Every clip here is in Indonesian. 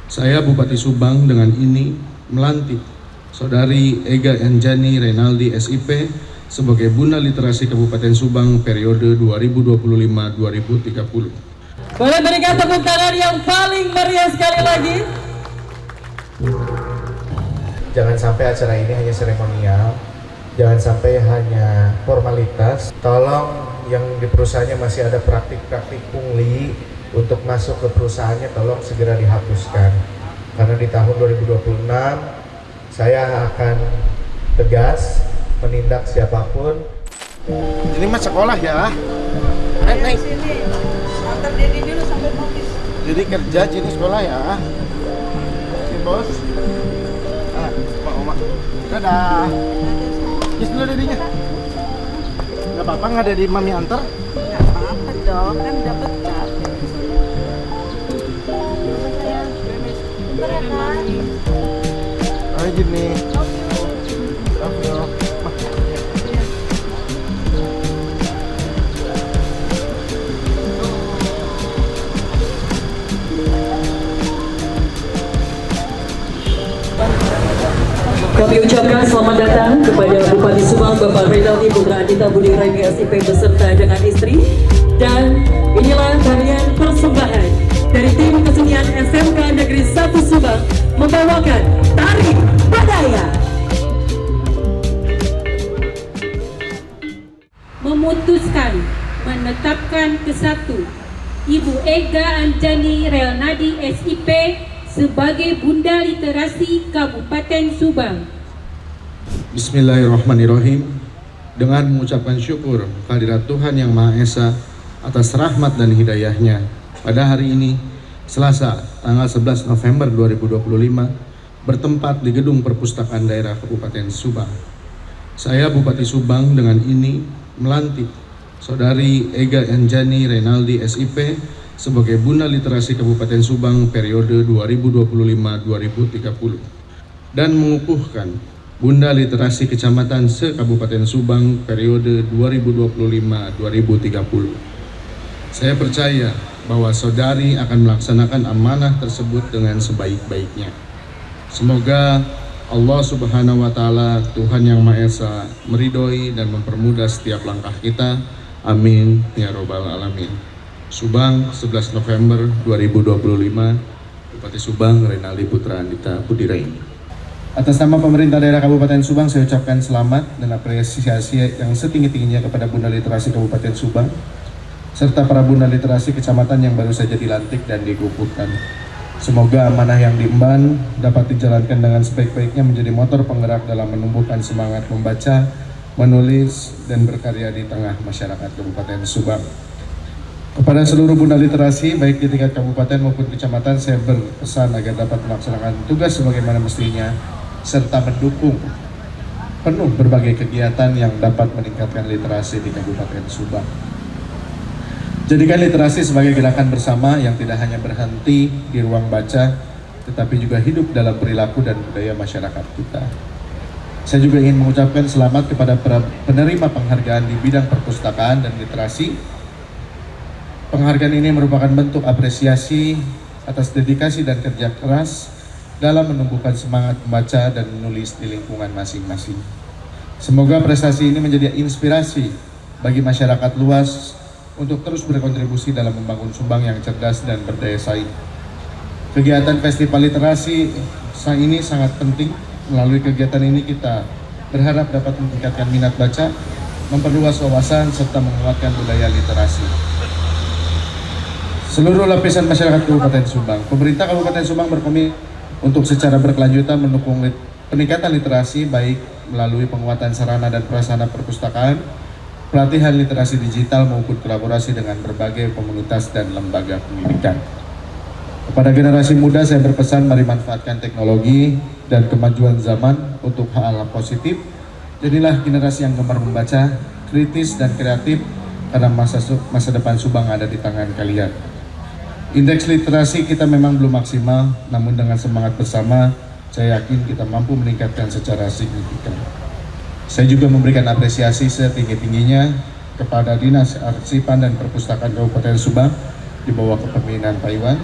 Saya Bupati Subang dengan ini melantik Saudari Ega Enjani Renaldi SIP sebagai Bunda Literasi Kabupaten Subang periode 2025-2030. Boleh berikan tepuk tangan yang paling meriah sekali lagi. Jangan sampai acara ini hanya seremonial, jangan sampai hanya formalitas. Tolong yang di perusahaannya masih ada praktik-praktik pungli untuk masuk ke perusahaannya, tolong segera dihapuskan. Karena di tahun 2026 saya akan tegas menindak siapapun. Ini mah sekolah ya. Neng, sini. Antar Dedi dulu sampai mobil. Jadi kerja jadi sekolah ya. Oke bos. Ah, Oma. Dadah. Kis dulu Dedinya. Gak apa-apa nggak ada di mami antar? Nggak apa-apa dong, kan dapat cat. Oh gini. Kami ucapkan selamat datang kepada Bupati Subang Bapak Renaldi Putra Adita Budi Raimi SIP beserta dengan istri. Dan inilah tarian persembahan dari tim kesenian SMK Negeri 1 Subang membawakan Tari Badaya. Memutuskan menetapkan ke satu Ibu Ega Enjani Renaldi SIP sebagai Bunda Literasi Kabupaten Subang. Bismillahirrahmanirrahim. Dengan mengucapkan syukur kehadirat Tuhan Yang Maha Esa atas rahmat dan hidayahnya, pada hari ini, Selasa, tanggal 11 November 2025, bertempat di Gedung Perpustakaan Daerah Kabupaten Subang. Saya Bupati Subang dengan ini melantik Saudari Ega Enjani Renaldi SIP sebagai Bunda Literasi Kabupaten Subang periode 2025-2030 dan mengukuhkan Bunda Literasi Kecamatan se-Kabupaten Subang periode 2025-2030. Saya percaya bahwa saudari akan melaksanakan amanah tersebut dengan sebaik-baiknya. Semoga Allah Subhanahu wa Ta'ala, Tuhan Yang Maha Esa, meridhoi dan mempermudah setiap langkah kita. Amin ya Robbal Alamin. Subang, 11 November 2025, Bupati Subang Renaldi Putra Adita Budi Raimi. Atas nama pemerintah daerah Kabupaten Subang, saya ucapkan selamat dan apresiasi yang setinggi-tingginya kepada Bunda Literasi Kabupaten Subang, serta para Bunda Literasi Kecamatan yang baru saja dilantik dan dikukuhkan. Semoga amanah yang diemban dapat dijalankan dengan sebaik-baiknya menjadi motor penggerak dalam menumbuhkan semangat membaca, menulis, dan berkarya di tengah masyarakat Kabupaten Subang. Kepada seluruh Bunda Literasi, baik di tingkat kabupaten maupun kecamatan, saya berpesan agar dapat melaksanakan tugas sebagaimana mestinya, serta mendukung penuh berbagai kegiatan yang dapat meningkatkan literasi di Kabupaten Subang. Jadikan literasi sebagai gerakan bersama yang tidak hanya berhenti di ruang baca, tetapi juga hidup dalam perilaku dan budaya masyarakat kita. Saya juga ingin mengucapkan selamat kepada penerima penghargaan di bidang perpustakaan dan literasi. Penghargaan ini merupakan bentuk apresiasi atas dedikasi dan kerja keras dalam menumbuhkan semangat membaca dan menulis di lingkungan masing-masing. Semoga prestasi ini menjadi inspirasi bagi masyarakat luas untuk terus berkontribusi dalam membangun Subang yang cerdas dan berdaya saing. Kegiatan Festival Literasi ini sangat penting. Melalui kegiatan ini kita berharap dapat meningkatkan minat baca, memperluas wawasan, serta menguatkan budaya literasi. Seluruh lapisan masyarakat Kabupaten Subang, pemerintah Kabupaten Subang berkomitmen untuk secara berkelanjutan mendukung peningkatan literasi baik melalui penguatan sarana dan prasarana perpustakaan, pelatihan literasi digital maupun kolaborasi dengan berbagai komunitas dan lembaga pendidikan. Kepada generasi muda saya berpesan, mari manfaatkan teknologi dan kemajuan zaman untuk hal-hal positif. Jadilah generasi yang gemar membaca, kritis dan kreatif, karena masa depan Subang ada di tangan kalian. Indeks literasi kita memang belum maksimal, namun dengan semangat bersama, saya yakin kita mampu meningkatkan secara signifikan. Saya juga memberikan apresiasi setinggi-tingginya kepada Dinas Arsipan dan Perpustakaan Kabupaten Subang di bawah kepemimpinan Pak Iwan,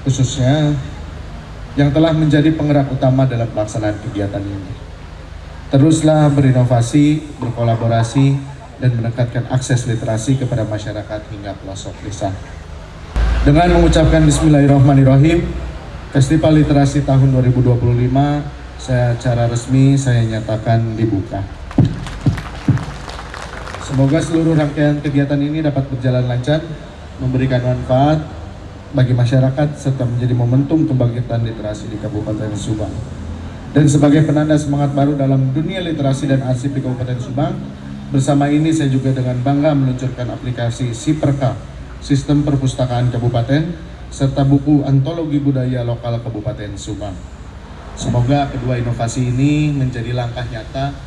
khususnya yang telah menjadi penggerak utama dalam pelaksanaan kegiatan ini. Teruslah berinovasi, berkolaborasi, dan meningkatkan akses literasi kepada masyarakat hingga pelosok desa. Dengan mengucapkan Bismillahirrahmanirrahim, Festival Literasi tahun 2025 secara resmi saya nyatakan dibuka. Semoga seluruh rangkaian kegiatan ini dapat berjalan lancar, memberikan manfaat bagi masyarakat, serta menjadi momentum kebangkitan literasi di Kabupaten Subang. Dan sebagai penanda semangat baru dalam dunia literasi dan arsip di Kabupaten Subang, bersama ini saya juga dengan bangga meluncurkan aplikasi Siperka, Sistem Perpustakaan Kabupaten, serta buku Antologi Budaya Lokal Kabupaten Subang. Semoga kedua inovasi ini menjadi langkah nyata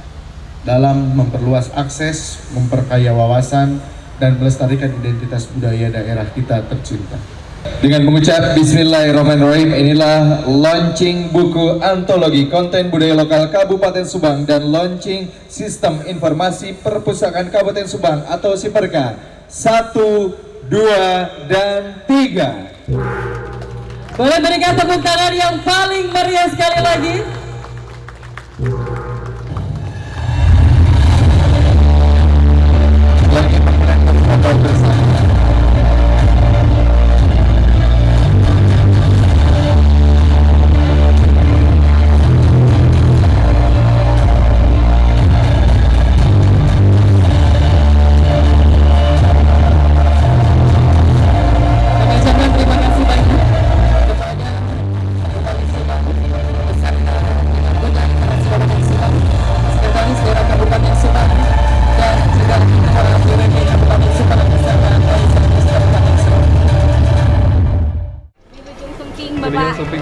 dalam memperluas akses, memperkaya wawasan, dan melestarikan identitas budaya daerah kita tercinta. Dengan mengucap Bismillahirrahmanirrahim, inilah launching buku Antologi Konten Budaya Lokal Kabupaten Subang dan launching Sistem Informasi Perpustakaan Kabupaten Subang atau Siperka 1, 2, dan 3. Boleh berikan tepuk tangan yang paling meriah sekali lagi.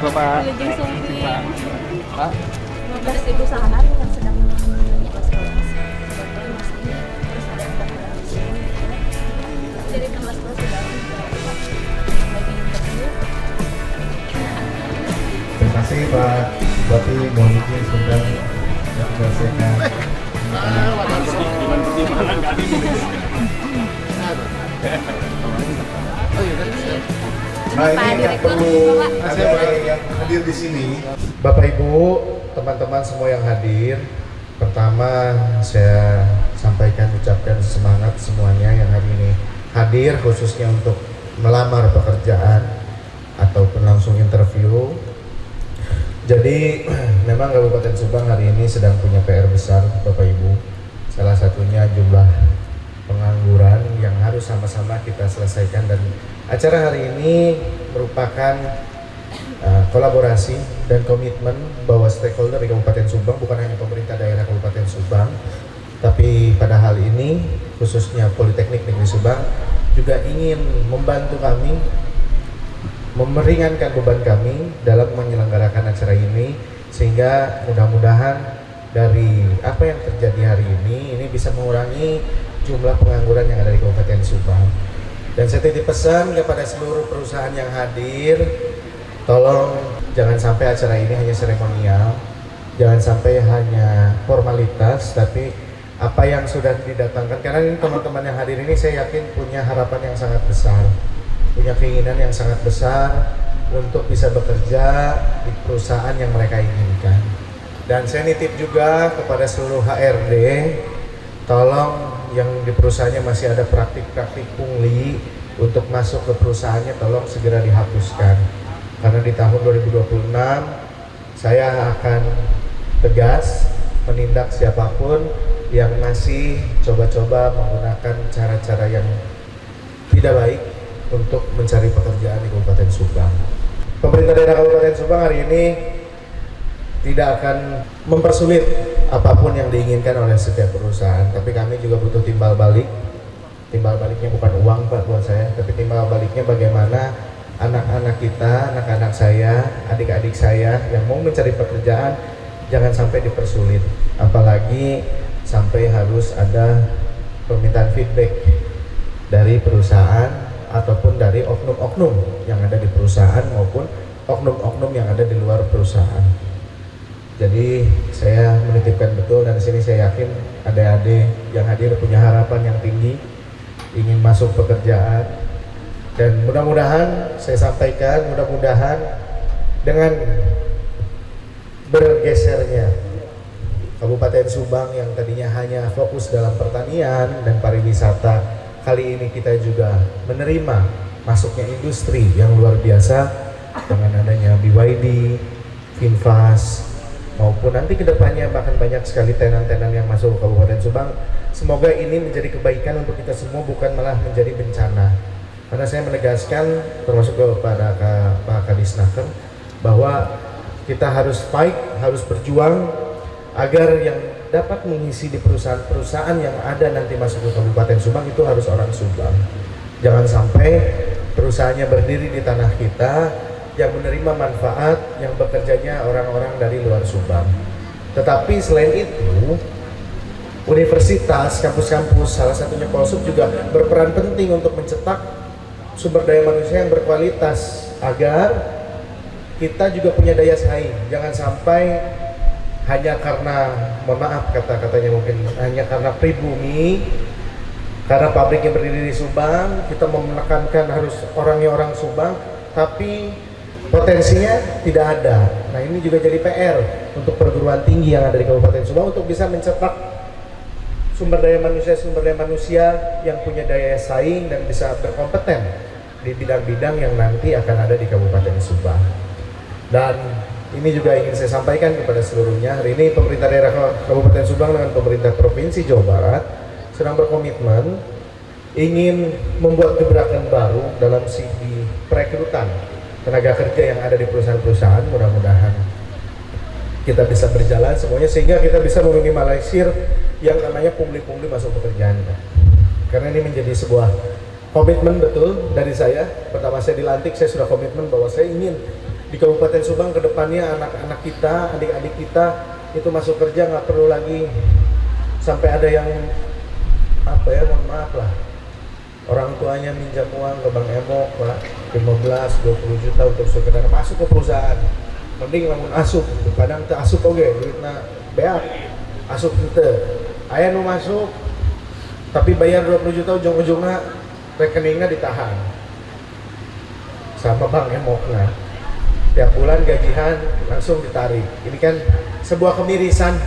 Bapak. Wilujeng Sumping. 15.000 sehari yang sedang jadi 16 Terima kasih Pak Bupati, mohon izin sudah menyelesaikan. Nah ini yang perlu ada yang hadir di sini, Bapak Ibu, teman-teman semua yang hadir. Pertama saya sampaikan, ucapkan semangat semuanya yang hari ini hadir, khususnya untuk melamar pekerjaan ataupun langsung interview. Jadi memang Kabupaten Subang hari ini sedang punya PR besar, Bapak Ibu. Salah satunya jumlah pengangguran yang harus sama-sama kita selesaikan, dan acara hari ini merupakan kolaborasi dan komitmen bahwa stakeholder di Kabupaten Subang, bukan hanya pemerintah daerah Kabupaten Subang, tapi pada hal ini khususnya Politeknik Negeri Subang juga ingin membantu kami, meringankan beban kami dalam menyelenggarakan acara ini, sehingga mudah-mudahan dari apa yang terjadi hari ini bisa mengurangi jumlah pengangguran yang ada di Kabupaten Subang. Dan saya titip pesan kepada seluruh perusahaan yang hadir, tolong jangan sampai acara ini hanya seremonial, jangan sampai hanya formalitas, tapi apa yang sudah didatangkan, karena ini teman-teman yang hadir ini saya yakin punya harapan yang sangat besar, punya keinginan yang sangat besar untuk bisa bekerja di perusahaan yang mereka inginkan. Dan saya nitip juga kepada seluruh HRD, tolong yang di perusahaannya masih ada praktik-praktik pungli untuk masuk ke perusahaannya, tolong segera dihapuskan. Karena di tahun 2026 saya akan tegas menindak siapapun yang masih coba-coba menggunakan cara-cara yang tidak baik untuk mencari pekerjaan di Kabupaten Subang. Pemerintah daerah Kabupaten Subang hari ini tidak akan mempersulit apapun yang diinginkan oleh setiap perusahaan, tapi kami juga butuh timbal balik. Timbal baliknya bukan uang Pak buat saya, tapi timbal baliknya bagaimana anak-anak kita, anak-anak saya, adik-adik saya yang mau mencari pekerjaan jangan sampai dipersulit, apalagi sampai harus ada permintaan feedback dari perusahaan ataupun dari oknum-oknum yang ada di perusahaan maupun oknum-oknum yang ada di luar perusahaan. Jadi saya menitipkan betul, dan di sini saya yakin adik-adik yang hadir punya harapan yang tinggi, ingin masuk pekerjaan, dan mudah-mudahan saya sampaikan, mudah-mudahan Dengan bergesernya Kabupaten Subang yang tadinya hanya fokus dalam pertanian dan pariwisata, kali ini kita juga menerima masuknya industri yang luar biasa dengan adanya BYD, Finfast, maupun nanti kedepannya bahkan banyak sekali tenan-tenan yang masuk ke Kabupaten Subang. Semoga ini menjadi kebaikan untuk kita semua, bukan malah menjadi bencana. Karena saya menegaskan, termasuk kepada Pak Kadisnaker, bahwa kita harus fight, harus berjuang agar yang dapat mengisi di perusahaan-perusahaan yang ada nanti masuk ke Kabupaten Subang itu harus orang Subang. Jangan sampai perusahaannya berdiri di tanah kita, yang menerima manfaat, yang bekerjanya orang-orang dari luar Subang. Tetapi selain itu, universitas, kampus-kampus, salah satunya Polsub juga berperan penting untuk mencetak sumber daya manusia yang berkualitas agar kita juga punya daya saing. Jangan sampai hanya karena, mohon maaf kata-katanya mungkin, hanya karena pribumi, karena pabriknya berdiri di Subang, kita menekankan harus orangnya orang Subang, tapi potensinya tidak ada. Nah, ini juga jadi PR untuk perguruan tinggi yang ada di Kabupaten Subang untuk bisa mencetak sumber daya manusia yang punya daya saing dan bisa berkompeten di bidang-bidang yang nanti akan ada di Kabupaten Subang. Dan ini juga ingin saya sampaikan kepada seluruhnya, hari ini pemerintah daerah Kabupaten Subang dengan pemerintah Provinsi Jawa Barat sedang berkomitmen ingin membuat gebrakan baru dalam segi perekrutan tenaga kerja yang ada di perusahaan-perusahaan. Mudah-mudahan kita bisa berjalan semuanya sehingga kita bisa meminimalisir yang namanya pungli-pungli masuk pekerjaan. Karena ini menjadi sebuah komitmen betul dari saya. Pertama saya dilantik, saya sudah komitmen bahwa saya ingin di Kabupaten Subang kedepannya anak-anak kita, adik-adik kita itu masuk kerja, nggak perlu lagi sampai ada yang mohon maaf lah, orang tuanya minjam uang ke Bank Emok lah 15-20 juta untuk sekedar masuk ke perusahaan. Mending lamun asup, kadang teu asup oge duitna beak, asup teu aya nu masuk tapi bayar 20 juta, ujung-ujungnya rekeningnya ditahan sama Bank Emokna. Tiap bulan gajian langsung ditarik. Ini kan sebuah kemirisan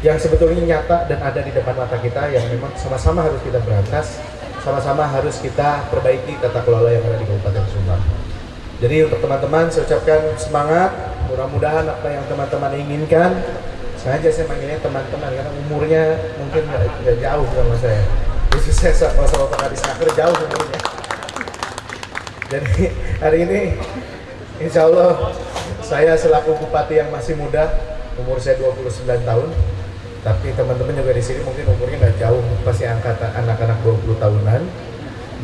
yang sebetulnya nyata dan ada di depan mata kita, yang memang sama-sama harus kita berantas, sama-sama harus kita perbaiki tata kelola yang ada di Kabupaten Subang. Jadi untuk teman-teman saya ucapkan semangat, mudah-mudahan apa yang teman-teman inginkan, sengaja saya manggilnya teman-teman karena umurnya mungkin nggak jauh sama saya. Jadi saya sama Pak Kadisnaker jauh umurnya. Jadi hari ini insya Allah saya selaku bupati yang masih muda, umur saya 29 tahun, tapi teman-teman juga di sini mungkin umurnya nggak jauh, pasti angkatan anak-anak 20 tahunan.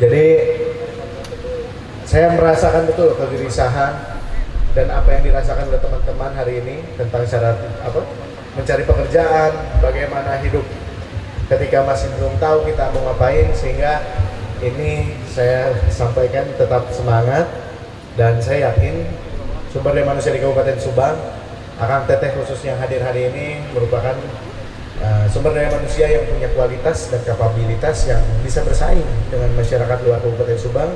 Jadi saya merasakan betul kegelisahan dan apa yang dirasakan oleh teman-teman hari ini tentang cara mencari pekerjaan, bagaimana hidup ketika masih belum tahu kita mau ngapain, sehingga ini saya sampaikan tetap semangat. Dan saya yakin sumber daya manusia di Kabupaten Subang, Akang Teteh khususnya hadir hari ini merupakan sumber daya manusia yang punya kualitas dan kapabilitas yang bisa bersaing dengan masyarakat luar Kabupaten Subang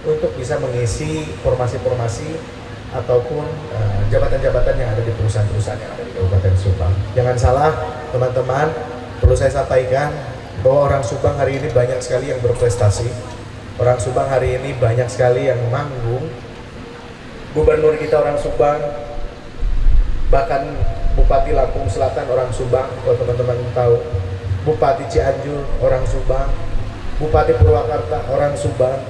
untuk bisa mengisi formasi-formasi ataupun jabatan-jabatan yang ada di perusahaan-perusahaan yang ada di Kabupaten Subang. Jangan salah teman-teman, perlu saya sampaikan bahwa orang Subang hari ini banyak sekali yang berprestasi. Orang Subang hari ini banyak sekali yang manggung. Gubernur kita orang Subang, bahkan Bupati Lampung Selatan orang Subang, kalau teman-teman tahu, Bupati Cianjur orang Subang, Bupati Purwakarta orang Subang.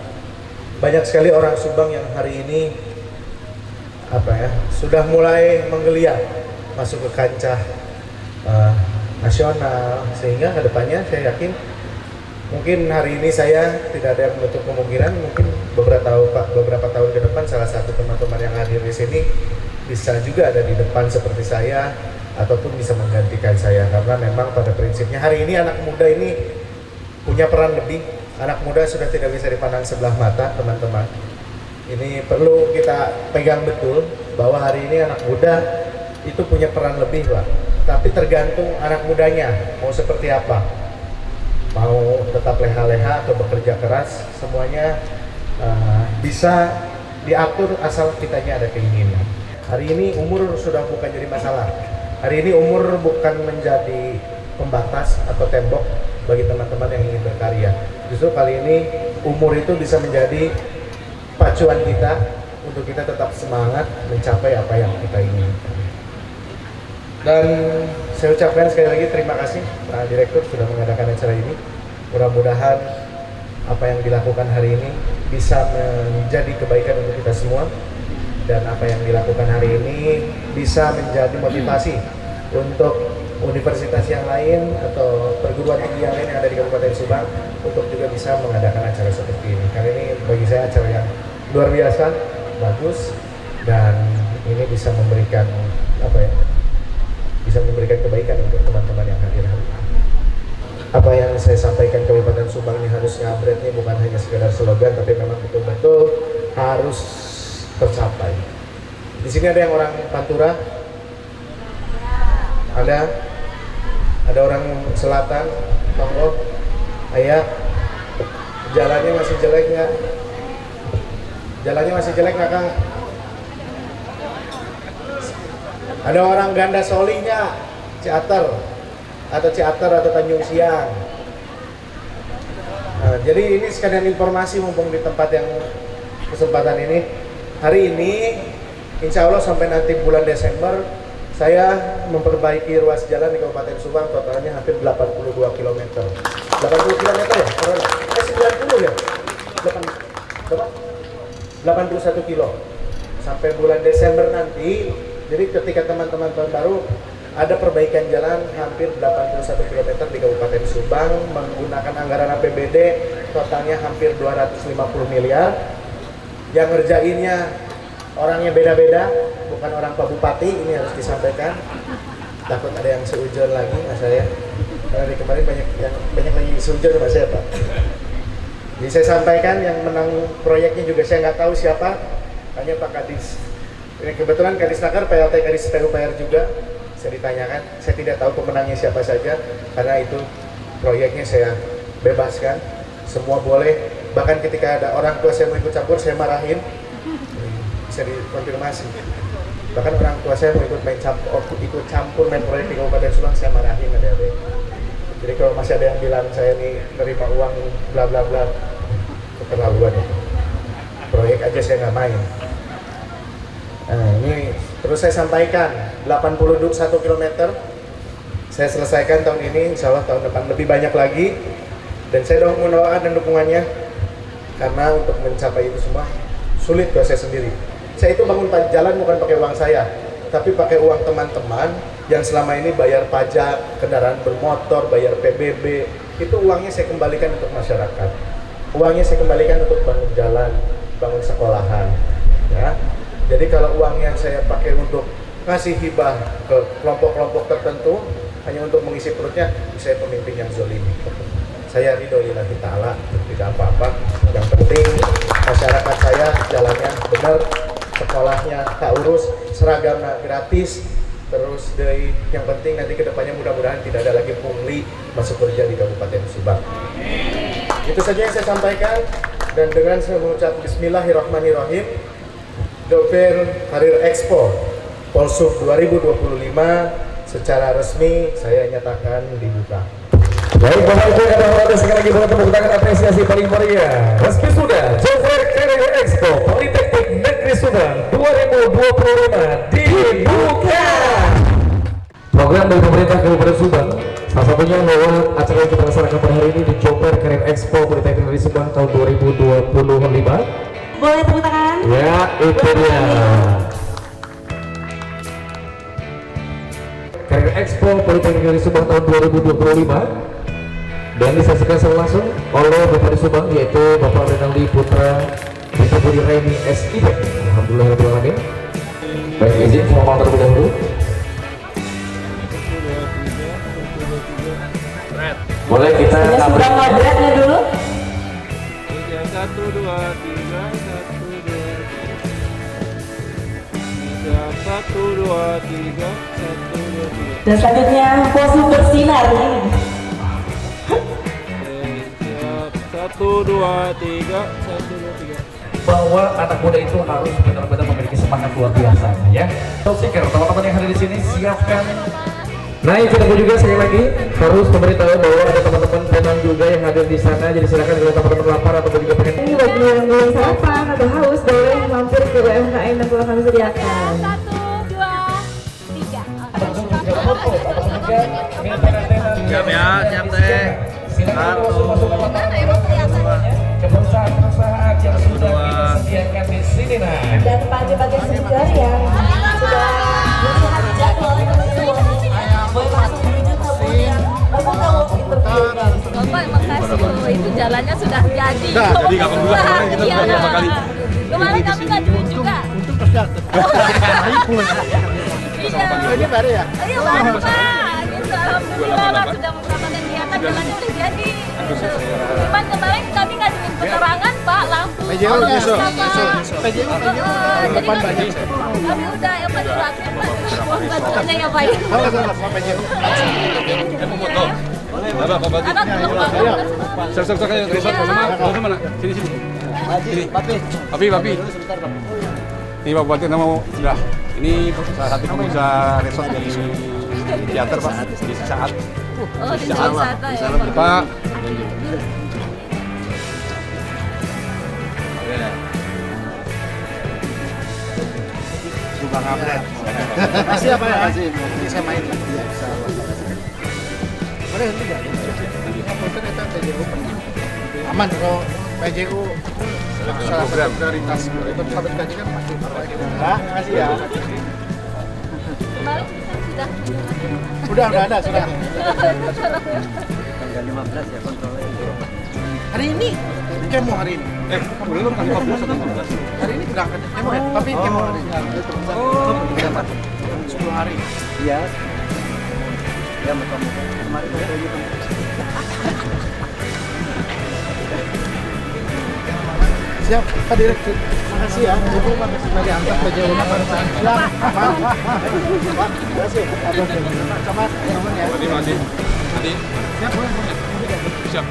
Banyak sekali orang Subang yang hari ini sudah mulai menggeliat masuk ke kancah nasional, sehingga kedepannya saya yakin mungkin hari ini saya tidak ada yang menutup kemungkinan mungkin beberapa tahun ke depan salah satu teman-teman yang hadir di sini bisa juga ada di depan seperti saya ataupun bisa menggantikan saya, karena memang pada prinsipnya hari ini anak muda ini punya peran lebih. Anak muda sudah tidak bisa dipandang sebelah mata, teman-teman. Ini perlu kita pegang betul bahwa hari ini anak muda itu punya peran lebih, Pak. Tapi tergantung anak mudanya mau seperti apa. Mau tetap leha-leha atau bekerja keras, semuanya bisa diatur asal kitanya ada keinginan. Hari ini umur sudah bukan jadi masalah. Hari ini umur bukan menjadi pembatas atau tembok bagi teman-teman yang ingin berkarya. Justru kali ini umur itu bisa menjadi pacuan kita untuk kita tetap semangat mencapai apa yang kita inginkan. Dan saya ucapkan sekali lagi terima kasih Pak Direktur sudah mengadakan acara ini. Mudah-mudahan apa yang dilakukan hari ini bisa menjadi kebaikan untuk kita semua, dan apa yang dilakukan hari ini bisa menjadi motivasi untuk universitas yang lain atau perguruan tinggi yang lain yang ada di Kabupaten Subang untuk juga bisa mengadakan acara seperti ini. Karena ini bagi saya acara yang luar biasa, bagus, dan ini bisa memberikan bisa memberikan kebaikan untuk teman-teman yang hadir hari ini. Apa yang saya sampaikan Kabupaten Subang ini harus ngabret nih bukan hanya sekedar slogan, tapi memang betul-betul harus tercapai. Di sini ada yang orang Pantura, ada orang selatan, Lombok, ayah, jalannya masih jelek nggak? Jalannya masih jelek nggak, Kang? Ada orang Ganda Soli nggak? Ciater atau Tanjung Siang. Nah, jadi ini sekalian informasi mumpung di tempat yang kesempatan ini. Hari ini insya Allah sampai nanti bulan Desember saya memperbaiki ruas jalan di Kabupaten Subang totalnya hampir 82 km. 80 km ya? 90 ya? 81 kilo. Sampai bulan Desember nanti, jadi ketika teman-teman tahun baru ada perbaikan jalan hampir 81 km di Kabupaten Subang menggunakan anggaran APBD totalnya hampir 250 miliar. Yang ngerjainnya orangnya beda-beda, bukan orang Pak Bupati, ini harus disampaikan. Takut ada yang seujon lagi mas saya, karena dari kemarin banyak lagi seujon sama saya Pak. Jadi saya sampaikan yang menang proyeknya juga saya nggak tahu siapa, hanya Pak Kadis. Ini kebetulan Kadis Nakar, PLT Kadis PUPR juga. Saya ditanyakan, saya tidak tahu pemenangnya siapa saja, karena itu proyeknya saya bebaskan, semua boleh. Bahkan ketika ada orang tua saya mau ikut campur, saya marahin, bisa dikonfirmasi. Bahkan orang tua saya mau ikut campur main proyek di Kabupaten Subang, saya marahin adik-adik. Jadi kalau masih ada yang bilang saya nih nerima uang bla bla bla, keterlaluan ya. Proyek aja saya nggak main. Nah ini terus saya sampaikan 81 km saya selesaikan tahun ini, insya Allah tahun depan lebih banyak lagi, dan saya mohon doa dan dukungannya karena untuk mencapai itu semua sulit buat saya sendiri. Saya itu bangun jalan bukan pakai uang saya, tapi pakai uang teman-teman yang selama ini bayar pajak kendaraan bermotor, bayar PBB, itu uangnya saya kembalikan untuk masyarakat. Uangnya saya kembalikan untuk bangun jalan, bangun sekolahan, ya. Jadi kalau uang yang saya pakai untuk ngasih hibah ke kelompok-kelompok tertentu hanya untuk mengisi perutnya, saya pemimpin yang zolim. Saya ridho lillahi ta'ala, tidak apa-apa. Yang penting masyarakat saya jalannya benar, sekolahnya tak urus, seragamnya gratis. Terus yang penting nanti kedepannya mudah-mudahan tidak ada lagi pungli masuk kerja di Kabupaten Subang. Itu saja yang saya sampaikan, dan dengan saya mengucap Bismillahirrahmanirrahim, Dover Karir Expo Polsub 2025 secara resmi saya nyatakan dibuka. Baik, Bapak Ibu dan Bapak sekali lagi boleh tepuk tangan apresiasi paling meriah. Meski sudah Dover Karir Expo Politeknik Negeri Subang 2025 dibuka. Program dari pemerintah Kabupaten Subang, salah satunya lewat acara yang kita laksanakan pada hari ini di Dover Karir Expo Politeknik Negeri Subang tahun 2025. Boleh tepuk tangan? Ya, itu dia. Karir Expo Politeknik Negeri Subang tahun 2025 dan disaksikan secara langsung oleh Bupati Subang, yaitu Bapak Renaldi Putra Dita Budi Raimi SIP. Alhamdulillahirrahmanirrahim. Baik, izin formal terlebih dahulu. Boleh kita Sudah ngabretnya dulu? 1, 2, 3, 1, 2, 3. Dan selanjutnya pose bersinar ini. Siap, 1, 2, 3, 1, 2, 3. bahwa anak muda itu harus benar-benar memiliki semangat luar biasa ya. Seeker, teman-teman yang hadir di sini siapkan. Nah, yang kita juga sekali lagi harus memberitahu bahwa ada teman-teman penonton juga yang hadir di sana. Jadi silakan kalau teman-teman lapar atau juga pengen. Ini bagi yang belum sarapan atau haus boleh mampir ke UMKM yang telah kami sediakan. 1, 2, 3. Siap ya, siap teh. Perusahaan-perusahaan yang sudah kita sediakan di sini nah. Dan pagi-pagi segar yang sudah bersihat jadwal boleh langsung menuju ke yang membuka walk interview. Bapak makasih, itu jalannya sudah jadi. Nah, jadi nggak kebuka kemarin kita Iya. beberapa kali. Kemarin kami ngajuin juga. Untung terjatuh. Iya. Ini baru ya? Iya baru Pak. Gitu, alhamdulillah Pak sudah beberapa kegiatan jalannya udah jadi. Cuman kemarin kami ngajuin keterangan Pak lampu. PJU besok. Jadi kami udah apa suratnya Pak. Bantuannya ya Pak. Halo, Pak PJU. Anak belum Pak. Sok ayo, resort mana? Sini. Papi. Ini Pak Bupati mau sudah. Ini salah satu pengusaha resort dari teater Pak di saat. Oh, di wisata ya Pak. Pak. Suka ngupdate. Makasih apa ya? Makasih. Bisa main lagi. Iya, bisa. Boleh enggak? Aman kalau PJU salah satu prioritas itu sabit gaji kan pasti. Makasih ya. Kemarin Udah ada, sudah. Hari ini kemo hari ini. Belum kan 15 atau 15. Hari ini berangkat kemo ya, tapi kemo hari ini. Oh, dapat 10 hari. Iya. Ya, muka-muka. Kemarin saya lagi siap, Pak Direktur. Makasih ya. Ibu makasih sudah diangkat ke jauhnya pada saat siap. Pak, makasih. Camat, teman ya. Tadi. Siap, boleh. Siap.